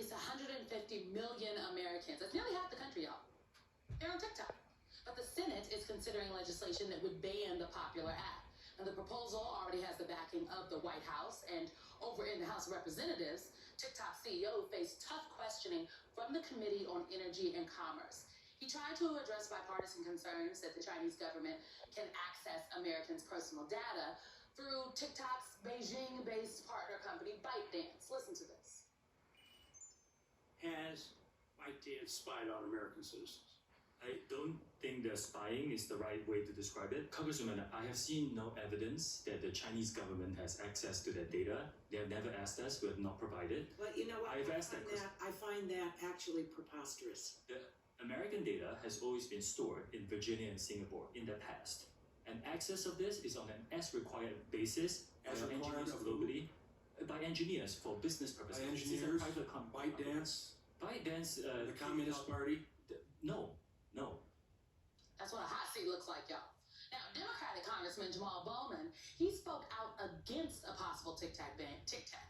least 150 million Americans. That's nearly half the country, y'all. They're on TikTok. But the Senate is considering legislation that would ban the popular app. And the proposal already has the backing of the White House. And over in the House of Representatives, TikTok CEO faced tough questioning from the Committee on Energy and Commerce. He tried to address bipartisan concerns that the Chinese government can access Americans' personal data through TikTok's Beijing-based partner company, ByteDance. Listen to this. Has ByteDance spied on American citizens? I don't think that spying is the right way to describe it. Congressman, I have seen no evidence that the Chinese government has access to that data. They have never asked us. We have not provided. But you know what? I find that actually preposterous. The American data has always been stored in Virginia and Singapore in the past. And access of this is on an as-required basis by engineers globally. By engineers for business purposes. By engineers? ByteDance? ByteDance, the Communist Party? No. That's what a hot seat looks like, y'all. Now, Democratic Congressman Jamal Bowman, he spoke out against a possible TikTok ban, TikTok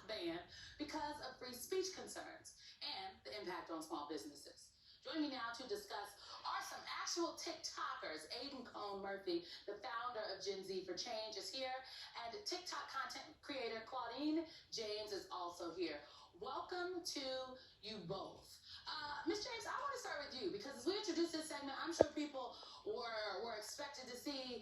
ban, because of free speech concerns and the impact on small businesses. Joining me now to discuss are some actual TikTokers. Aiden Cohn-Murphy, the founder of Gen Z for Change, is here, and TikTok content creator Claudine James is also here. Welcome to you both. Ms. James, I want to start with you because as we introduce this segment, I'm sure people were expected to see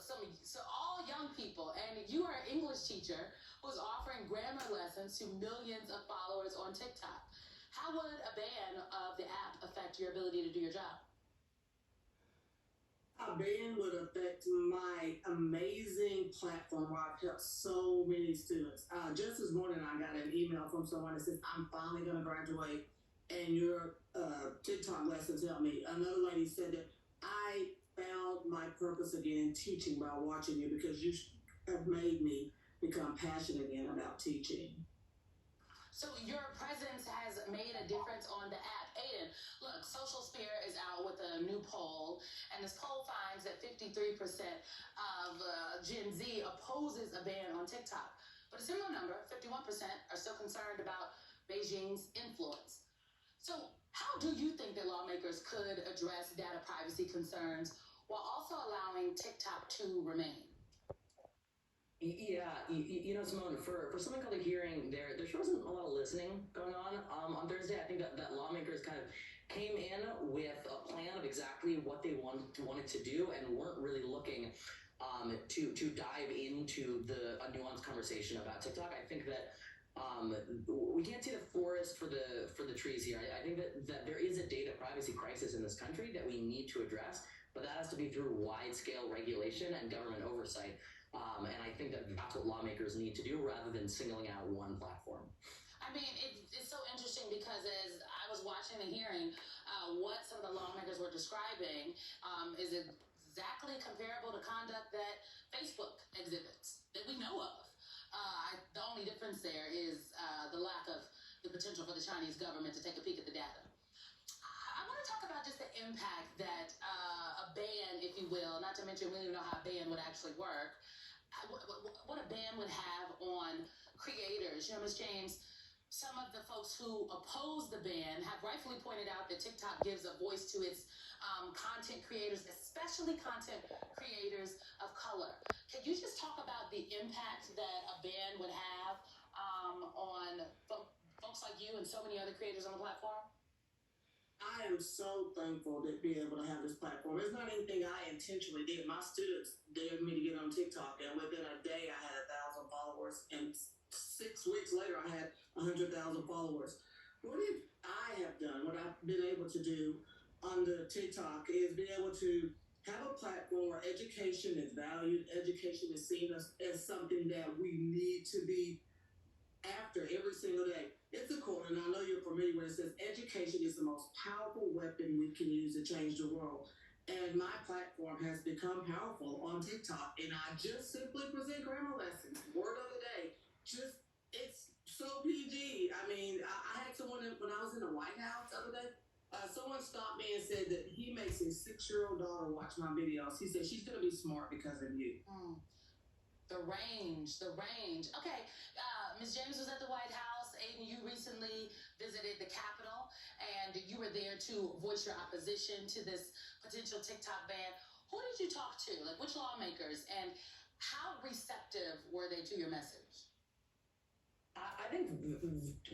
so all young people, and you are an English teacher who's offering grammar lessons to millions of followers on TikTok. How would a ban of the app affect your ability to do your job? A ban would affect my amazing platform where I've helped so many students. Just this morning, I got an email from someone that says, I'm finally going to graduate, and your TikTok lessons helped me. Another lady said that I found my purpose again in teaching by watching you because you have made me become passionate again about teaching. So your presence has made a difference on the app. Aiden, look, Social Sphere is out with a new poll, and this poll finds that 53% of Gen Z opposes a ban on TikTok. But a similar number, 51%, are still concerned about Beijing's influence. So how do you think that lawmakers could address data privacy concerns while also allowing TikTok to remain? Yeah, you know, Simone, for something called a hearing, there sure wasn't a lot of listening going on Thursday. I think that lawmakers kind of came in with a plan of exactly what they wanted to do and weren't really looking to dive into a nuanced conversation about TikTok. I think that we can't see the forest for the trees here. I think that there is a data privacy crisis in this country that we need to address, but that has to be through wide-scale regulation and government oversight. And I think that's what lawmakers need to do rather than singling out one platform. I mean, it's so interesting because as I was watching the hearing, what some of the lawmakers were describing is exactly comparable to conduct that Facebook exhibits that we know of. The only difference there is the lack of the potential for the Chinese government to take a peek at the data. I want to talk about just the impact that a ban, if you will, not to mention we don't even know how a ban would actually work, what a ban would have on creators. You know, Ms. James, some of the folks who oppose the ban have rightfully pointed out that TikTok gives a voice to its content creators, especially content creators of color. Can you just talk about the impact that a ban would have on folks like you and so many other creators on the platform? I am so thankful to be able to have this platform. It's not anything I intentionally did. My students dared me to get on TikTok, and within a day, I had 1,000 followers, and 6 weeks later, I had 100,000 followers. What I have done, what I've been able to do on the TikTok is be able to have a platform where education is valued, education is seen as something that we need to be after every single day. It's a quote, and I know you're familiar with it. It says, education is the most powerful weapon we can use to change the world. And my platform has become powerful on TikTok, and I just simply present grammar lessons. Word of the day. It's so PG. I mean, I had someone, when I was in the White House the other day, someone stopped me and said that he makes his 6-year-old daughter watch my videos. He said, she's going to be smart because of you. The range. Okay, Ms. James was at the White House, Aiden, you recently visited the Capitol, and you were there to voice your opposition to this potential TikTok ban. Who did you talk to? Like, which lawmakers, and how receptive were they to your message? I think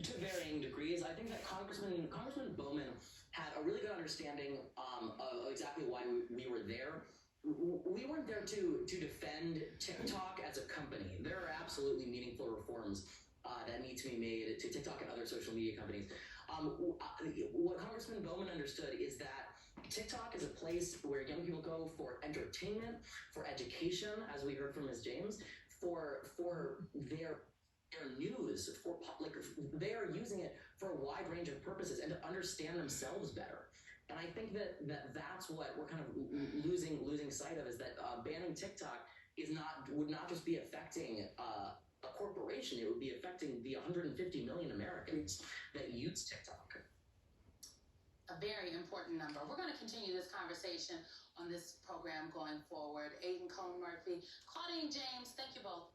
to varying degrees. I think that Congressman Bowman had a really good understanding of exactly why we were there. We weren't there to defend TikTok as a company. There are absolutely meaningful reforms that need to be made to TikTok and other social media companies. What Congressman Bowman understood is that TikTok is a place where young people go for entertainment, for education, as we heard from Ms. James, for their news, for public. They are using it for a wide range of purposes and to understand themselves better. And I think that's what we're kind of losing sight of, is that banning TikTok would not just be affecting a corporation. It would be affecting the 150 million Americans that use TikTok. A very important number. We're going to continue this conversation on this program going forward. Aiden Cohn Murphy, Claudine James, thank you both.